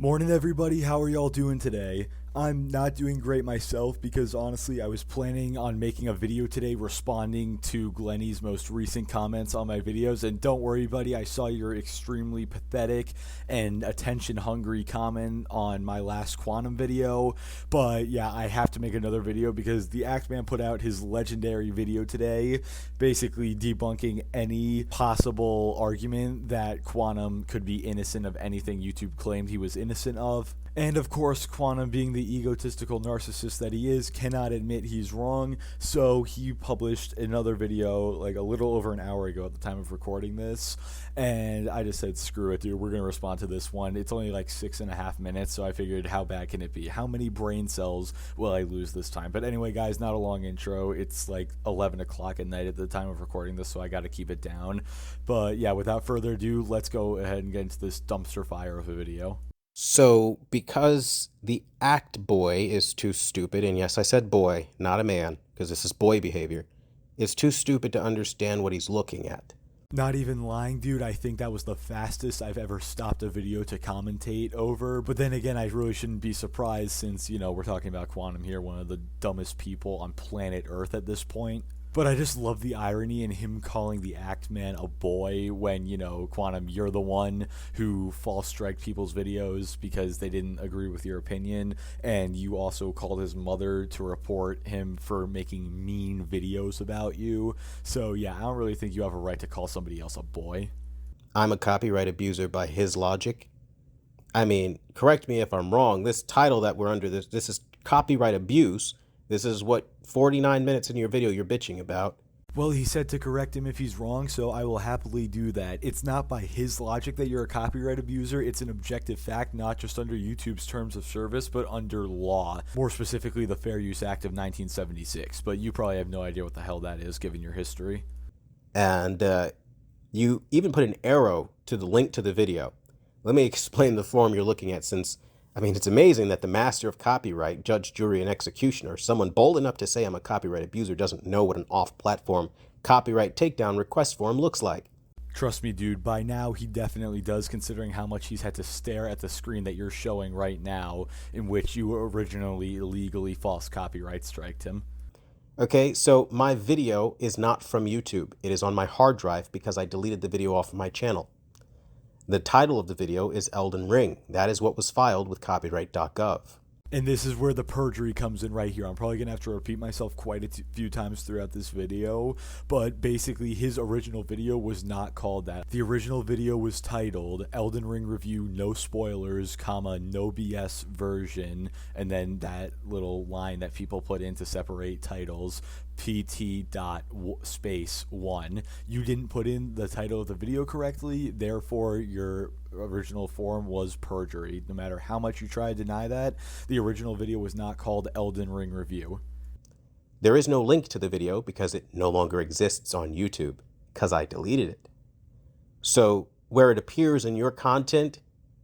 Morning, everybody. How are y'all doing today? I'm not doing great myself because honestly, I was planning on making a video today responding to Glenny's most recent comments on my videos. And don't worry, buddy, I saw your extremely pathetic and attention hungry comment on my last Quantum video. But yeah, I have to make another video because the Axeman put out his legendary video today, basically debunking any possible argument that Quantum could be innocent of anything YouTube claimed he was innocent of. And of course, Quantum, being the egotistical narcissist that he is, cannot admit he's wrong, so he published another video like a little over an hour ago at the time of recording this, and I just said, screw it, dude, we're going to respond to this one. It's only like 6.5 minutes, so I figured, how bad can it be? How many brain cells will I lose this time? But anyway, guys, not a long intro. It's like 11 o'clock at night at the time of recording this, so I got to keep it down. But yeah, without further ado, let's go ahead and get into this dumpster fire of a video. So, because the act boy is too stupid, and yes, I said boy, not a man, because this is boy behavior, is too stupid to understand what he's looking at. Not even lying, dude. I think that was the fastest I've ever stopped a video to commentate over. But then again, I really shouldn't be surprised since, you know, we're talking about Quantum here, one of the dumbest people on planet Earth at this point. But I just love the irony in him calling the Axeman a boy when, you know, Quantum, you're the one who false striked people's videos because they didn't agree with your opinion. And you also called his mother to report him for making mean videos about you. So yeah, I don't really think you have a right to call somebody else a boy. I'm a copyright abuser by his logic. I mean, correct me if I'm wrong, this title that we're under, this is copyright abuse. This is what 49 minutes in your video you're bitching about. Well, he said to correct him if he's wrong, so I will happily do that. It's not by his logic that you're a copyright abuser. It's an objective fact, not just under YouTube's terms of service, but under law. More specifically, the Fair Use Act of 1976. But you probably have no idea what the hell that is, given your history. And you even put an arrow to the link to the video. Let me explain the form you're looking at, since I mean, it's amazing that the master of copyright, judge, jury, and executioner, someone bold enough to say I'm a copyright abuser, doesn't know what an off-platform copyright takedown request form looks like. Trust me, dude, by now he definitely does, considering how much he's had to stare at the screen that you're showing right now, in which you originally illegally false copyright striked him. Okay, so my video is not from YouTube. It is on my hard drive because I deleted the video off of my channel. The title of the video is Elden Ring. That is what was filed with copyright.gov. And this is where the perjury comes in right here. I'm probably going to have to repeat myself quite a few times throughout this video, but basically his original video was not called that. The original video was titled Elden Ring Review, No Spoilers, comma, No BS Version, and then that little line that people put in to separate titles, pt.space1. You didn't put in the title of the video correctly, therefore your original form was perjury. No matter how much you try to deny that, the original video was not called Elden Ring Review. There is no link to the video because it no longer exists on YouTube, because I deleted it. So where it appears in your content,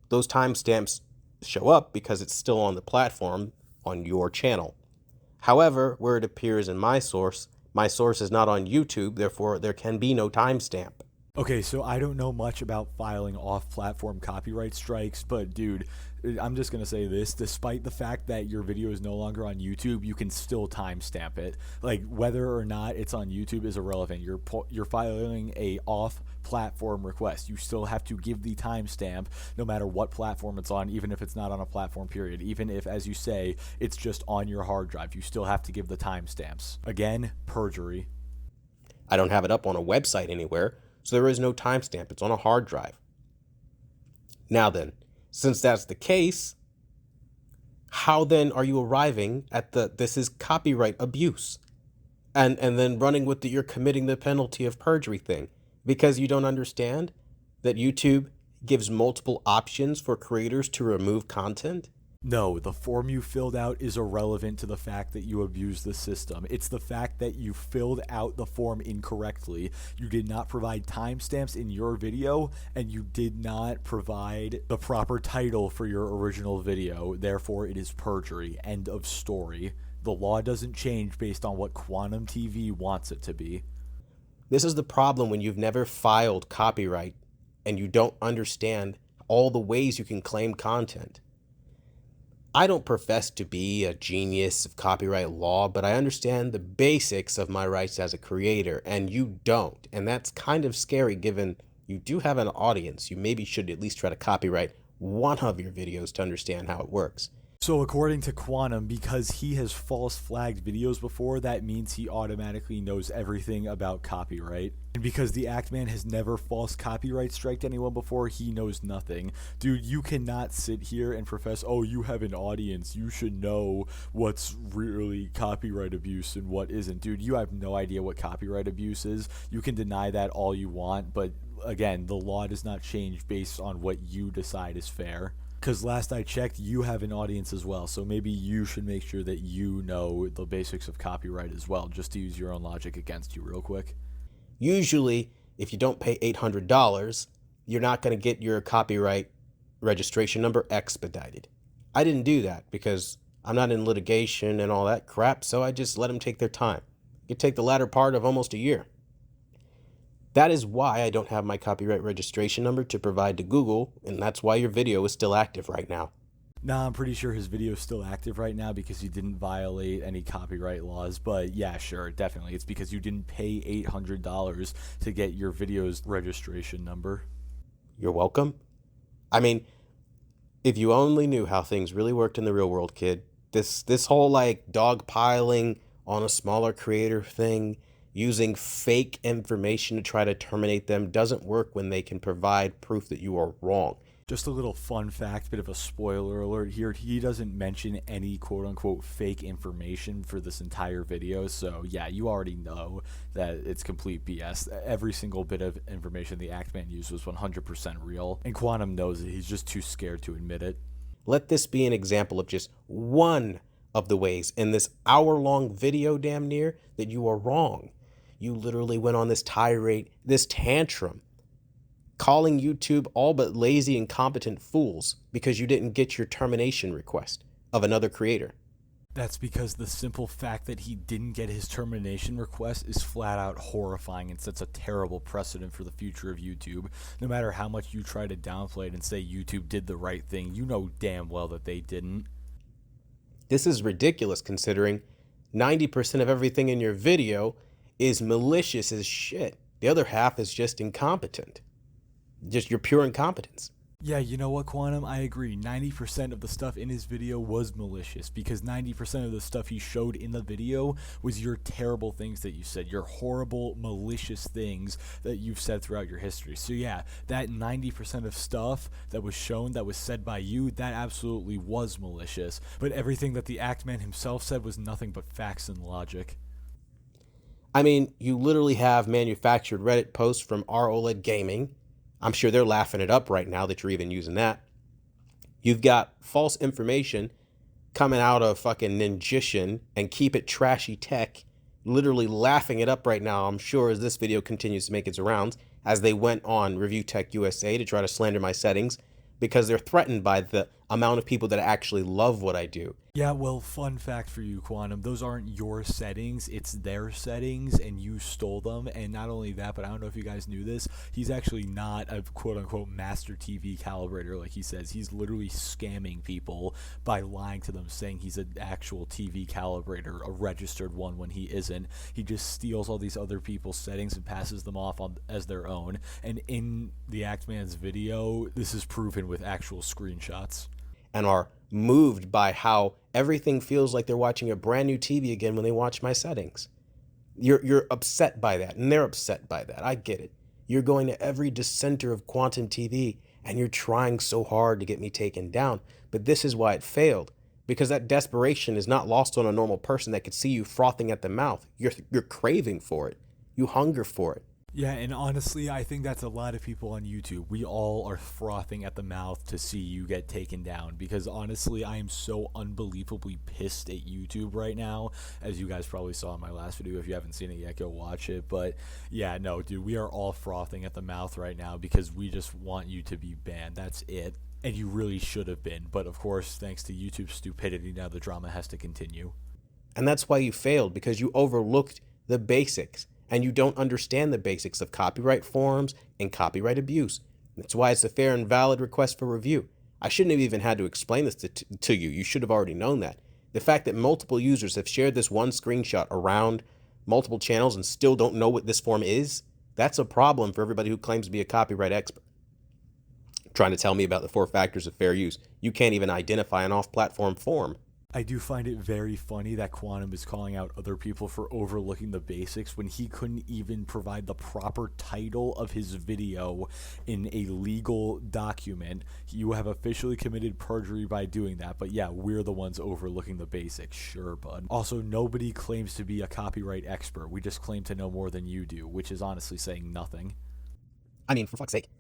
those timestamps show up because it's still on the platform on your channel. However, where it appears in my source is not on YouTube, therefore there can be no timestamp. Okay, so I don't know much about filing off-platform copyright strikes, but dude, I'm just going to say this. Despite the fact that your video is no longer on YouTube, you can still timestamp it. Like, whether or not it's on YouTube is irrelevant. You're filing a off-platform request. You still have to give the timestamp no matter what platform it's on, even if it's not on a platform, period. Even if, as you say, it's just on your hard drive, you still have to give the timestamps. Again, perjury. I don't have it up on a website anywhere, so there is no timestamp. It's on a hard drive. Now then, since that's the case, how then are you arriving at this is copyright abuse? And then running with you're committing the penalty of perjury thing? Because you don't understand that YouTube gives multiple options for creators to remove content? No, the form you filled out is irrelevant to the fact that you abused the system. It's the fact that you filled out the form incorrectly. You did not provide timestamps in your video, and you did not provide the proper title for your original video. Therefore, it is perjury. End of story. The law doesn't change based on what Quantum TV wants it to be. This is the problem when you've never filed copyright and you don't understand all the ways you can claim content. I don't profess to be a genius of copyright law, but I understand the basics of my rights as a creator, and you don't. And that's kind of scary given you do have an audience. You maybe should at least try to copyright one of your videos to understand how it works. So according to Quantum, because he has false flagged videos before, that means he automatically knows everything about copyright. And because the Actman has never false copyright striked anyone before, he knows nothing. Dude, you cannot sit here and profess, oh, you have an audience, you should know what's really copyright abuse and what isn't. Dude, you have no idea what copyright abuse is. You can deny that all you want, but again, the law does not change based on what you decide is fair. Because last I checked, you have an audience as well, so maybe you should make sure that you know the basics of copyright as well, just to use your own logic against you real quick. Usually, if you don't pay $800, you're not going to get your copyright registration number expedited. I didn't do that because I'm not in litigation and all that crap, so I just let them take their time. It could take the latter part of almost a year. That is why I don't have my copyright registration number to provide to Google, and that's why your video is still active right now. Nah, I'm pretty sure his video is still active right now because he didn't violate any copyright laws, but yeah, sure, definitely. It's because you didn't pay $800 to get your video's registration number. You're welcome. I mean, if you only knew how things really worked in the real world, kid, this whole like dogpiling on a smaller creator thing, using fake information to try to terminate them doesn't work when they can provide proof that you are wrong. Just a little fun fact, bit of a spoiler alert here. He doesn't mention any quote unquote fake information for this entire video. So yeah, you already know that it's complete BS. Every single bit of information the Actman used was 100% real. And Quantum knows it. He's just too scared to admit it. Let this be an example of just one of the ways in this hour-long video damn near that you are wrong. You literally went on this tirade, this tantrum, calling YouTube all but lazy, incompetent fools because you didn't get your termination request of another creator. That's because the simple fact that he didn't get his termination request is flat out horrifying and sets a terrible precedent for the future of YouTube. No matter how much you try to downplay it and say YouTube did the right thing, you know damn well that they didn't. This is ridiculous considering 90% of everything in your video is malicious as shit. The other half is just incompetent. Just your pure incompetence. Yeah, you know what, Quantum? I agree. 90% of the stuff in his video was malicious because 90% of the stuff he showed in the video was your terrible things that you said, your horrible, malicious things that you've said throughout your history. So yeah, that 90% of stuff that was shown, that was said by you, that absolutely was malicious. But everything that the Actman himself said was nothing but facts and logic. I mean, you literally have manufactured Reddit posts from ROLED Gaming. I'm sure they're laughing it up right now that you're even using that. You've got false information coming out of fucking Ninjician and Keep It Trashy Tech, literally laughing it up right now, I'm sure, as this video continues to make its rounds, as they went on Review Tech USA to try to slander my settings because they're threatened by the amount of people that actually love what I do. Yeah, well, fun fact for you, Quantum, those aren't your settings, it's their settings, and you stole them. And not only that, but I don't know if you guys knew this, he's actually not a quote-unquote master TV calibrator like he says. He's literally scamming people by lying to them, saying he's an actual TV calibrator, a registered one, when he isn't. He just steals all these other people's settings and passes them off as their own. And in the Actman's video, this is proven with actual screenshots. And are moved by how everything feels like they're watching a brand new TV again when they watch my settings. You're upset by that, and they're upset by that. I get it. You're going to every dissenter of Quantum TV, and you're trying so hard to get me taken down. But this is why it failed, because that desperation is not lost on a normal person that could see you frothing at the mouth. You're craving for it. You hunger for it. Yeah, and honestly, I think that's a lot of people on YouTube. We all are frothing at the mouth to see you get taken down because honestly, I am so unbelievably pissed at YouTube right now, as you guys probably saw in my last video. If you haven't seen it yet, go watch it. But yeah, no, dude, we are all frothing at the mouth right now because we just want you to be banned. That's it. And you really should have been. But of course, thanks to YouTube's stupidity, now the drama has to continue. And that's why you failed, because you overlooked the basics. And you don't understand the basics of copyright forms and copyright abuse. That's why it's a fair and valid request for review. I shouldn't have even had to explain this to you. You should have already known that. The fact that multiple users have shared this one screenshot around multiple channels and still don't know what this form is, that's a problem for everybody who claims to be a copyright expert. Trying to tell me about the 4 factors of fair use. You can't even identify an off-platform form. I do find it very funny that Quantum is calling out other people for overlooking the basics when he couldn't even provide the proper title of his video in a legal document. You have officially committed perjury by doing that, but yeah, we're the ones overlooking the basics. Sure, bud. Also, nobody claims to be a copyright expert. We just claim to know more than you do, which is honestly saying nothing. I mean, for fuck's sake.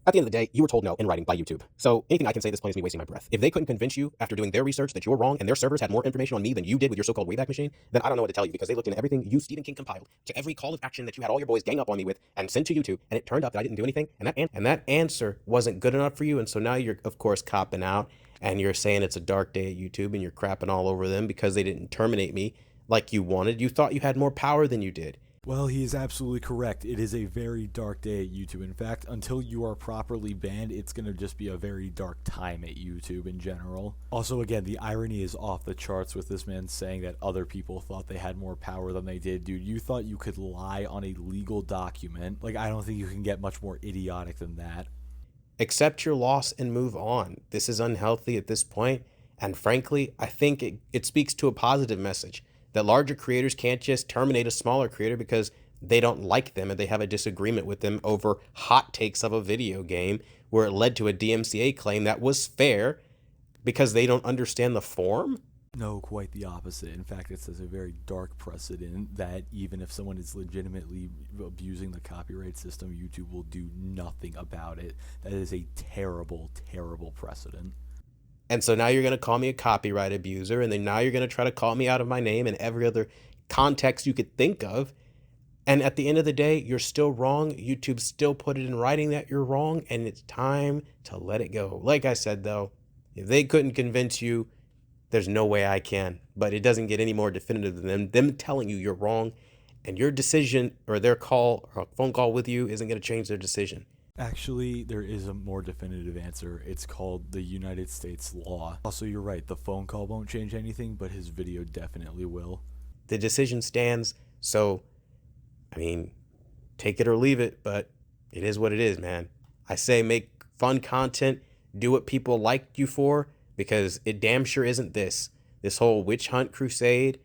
At the end of the day, you were told no in writing by YouTube. So anything I can say at this point is me wasting my breath. If they couldn't convince you after doing their research that you're wrong and their servers had more information on me than you did with your so-called Wayback Machine, then I don't know what to tell you, because they looked into everything you, Stephen King, compiled, to every call of action that you had all your boys gang up on me with and sent to YouTube, and it turned out that I didn't do anything, and that answer wasn't good enough for you, and so now you're, of course, copping out, and you're saying it's a dark day at YouTube, and you're crapping all over them because they didn't terminate me like you wanted. You thought you had more power than you did. Well, he is absolutely correct. It is a very dark day at YouTube. In fact, until you are properly banned, it's going to just be a very dark time at YouTube in general. Also, again, the irony is off the charts with this man saying that other people thought they had more power than they did. Dude, you thought you could lie on a legal document. Like, I don't think you can get much more idiotic than that. Accept your loss and move on. This is unhealthy at this point, and frankly, I think it speaks to a positive message. That larger creators can't just terminate a smaller creator because they don't like them and they have a disagreement with them over hot takes of a video game where it led to a DMCA claim that was fair because they don't understand the form? No, quite the opposite. In fact, it says a very dark precedent that even if someone is legitimately abusing the copyright system, YouTube will do nothing about it. That is a terrible, terrible precedent. And so now you're going to call me a copyright abuser, and then now you're going to try to call me out of my name in every other context you could think of. And at the end of the day, you're still wrong. YouTube still put it in writing that you're wrong, and it's time to let it go. Like I said, though, if they couldn't convince you, there's no way I can. But it doesn't get any more definitive than them telling you you're wrong, and your decision or their call or a phone call with you isn't going to change their decision. Actually, there is a more definitive answer. It's called the United States law. Also, you're right, the phone call won't change anything, but his video definitely will. The decision stands, so, I mean, take it or leave it, but it is what it is, man. I say make fun content, do what people like you for, because it damn sure isn't this whole witch hunt crusade,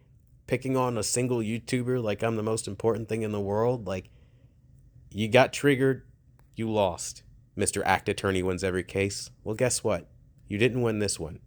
picking on a single YouTuber like I'm the most important thing in the world. Like, you got triggered. You lost. Mr. Act Attorney wins every case. Well, guess what? You didn't win this one.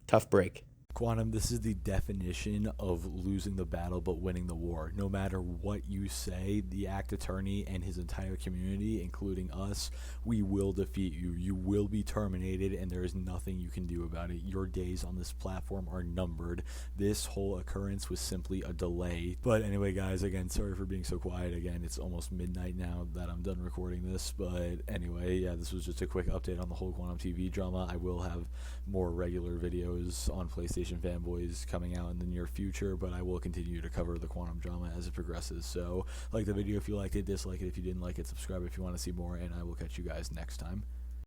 Tough break. Quantum, this is the definition of losing the battle but winning the war. No matter what you say, the Act Attorney and his entire community, including us, we will defeat you. You will be terminated, and there is nothing you can do about it. Your days on this platform are numbered. This whole occurrence was simply a delay. But anyway, guys, again, sorry for being so quiet. Again, it's almost midnight now that I'm done recording this. But anyway, yeah, this was just a quick update on the whole Quantum TV drama. I will have more regular videos on PlayStation Fanboys coming out in the near future, but I will continue to cover the Quantum drama as it progresses. So like the video if you liked it, dislike it if you didn't like it, subscribe if you want to see more, and I will catch you guys next time.